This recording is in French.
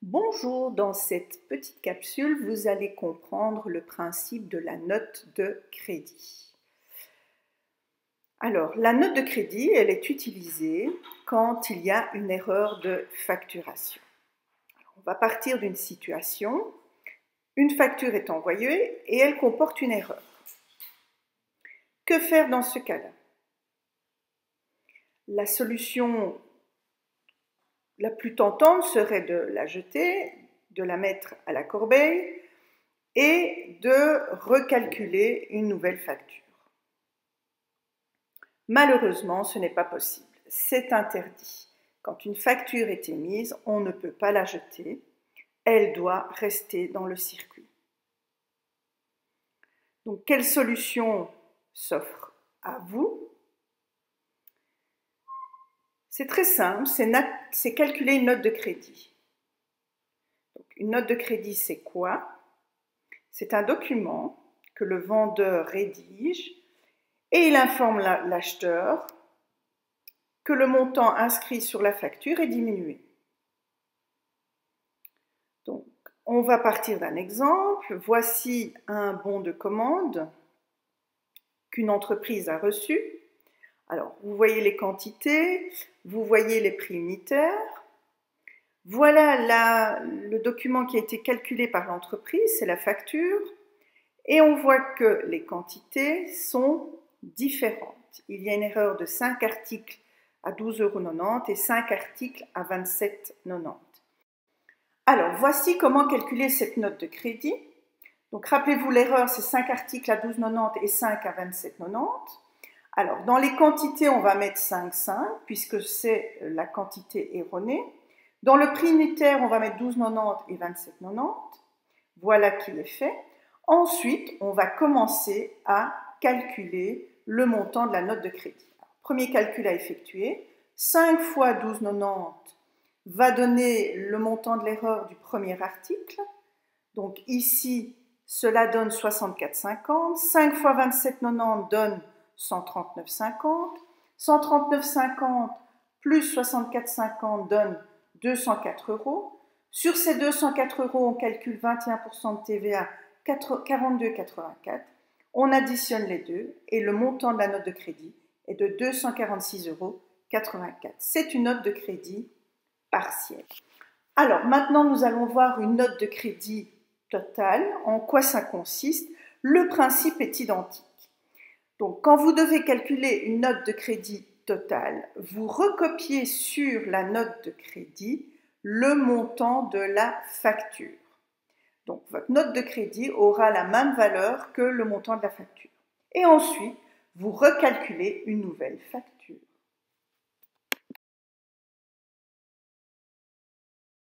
Bonjour, dans cette petite capsule, vous allez comprendre le principe de la note de crédit. Alors, la note de crédit, elle est utilisée quand il y a une erreur de facturation. Alors, on va partir d'une situation, une facture est envoyée et elle comporte une erreur. Que faire dans ce cas-là? La solution la plus tentante serait de la jeter, de la mettre à la corbeille et de recalculer une nouvelle facture. Malheureusement, ce n'est pas possible. C'est interdit. Quand une facture est émise, on ne peut pas la jeter. Elle doit rester dans le circuit. Donc, quelle solution s'offre à vous? C'est très simple, c'est calculer une note de crédit. Donc, une note de crédit, c'est quoi? C'est un document que le vendeur rédige et il informe l'acheteur que le montant inscrit sur la facture est diminué. Donc, on va partir d'un exemple. Voici un bon de commande qu'une entreprise a reçu. Alors, vous voyez les quantités, vous voyez les prix unitaires. Voilà le document qui a été calculé par l'entreprise, c'est la facture. Et on voit que les quantités sont différentes. Il y a une erreur de 5 articles à 12,90 € et 5 articles à 27,90 €. Alors, voici comment calculer cette note de crédit. Donc, rappelez-vous, l'erreur, c'est 5 articles à 12,90 € et 5 à 27,90 €. Alors, dans les quantités, on va mettre 5,5 puisque c'est la quantité erronée. Dans le prix unitaire, on va mettre 12,90 € et 27,90 €. Voilà qui est fait. Ensuite, on va commencer à calculer le montant de la note de crédit. Alors, premier calcul à effectuer. 5 fois 12,90 € va donner le montant de l'erreur du premier article. Donc ici, cela donne 64,50. 5 fois 27,90 € donne 139,50. 139,50 plus 64,50 donne 204 €. Sur ces 204 €, on calcule 21% de TVA, 42,84 €. On additionne les deux et le montant de la note de crédit est de 246,84 €. C'est une note de crédit partielle. Alors maintenant, nous allons voir une note de crédit totale. En quoi ça consiste? Le principe est identique. Donc, quand vous devez calculer une note de crédit totale, vous recopiez sur la note de crédit le montant de la facture. Donc, votre note de crédit aura la même valeur que le montant de la facture. Et ensuite, vous recalculez une nouvelle facture.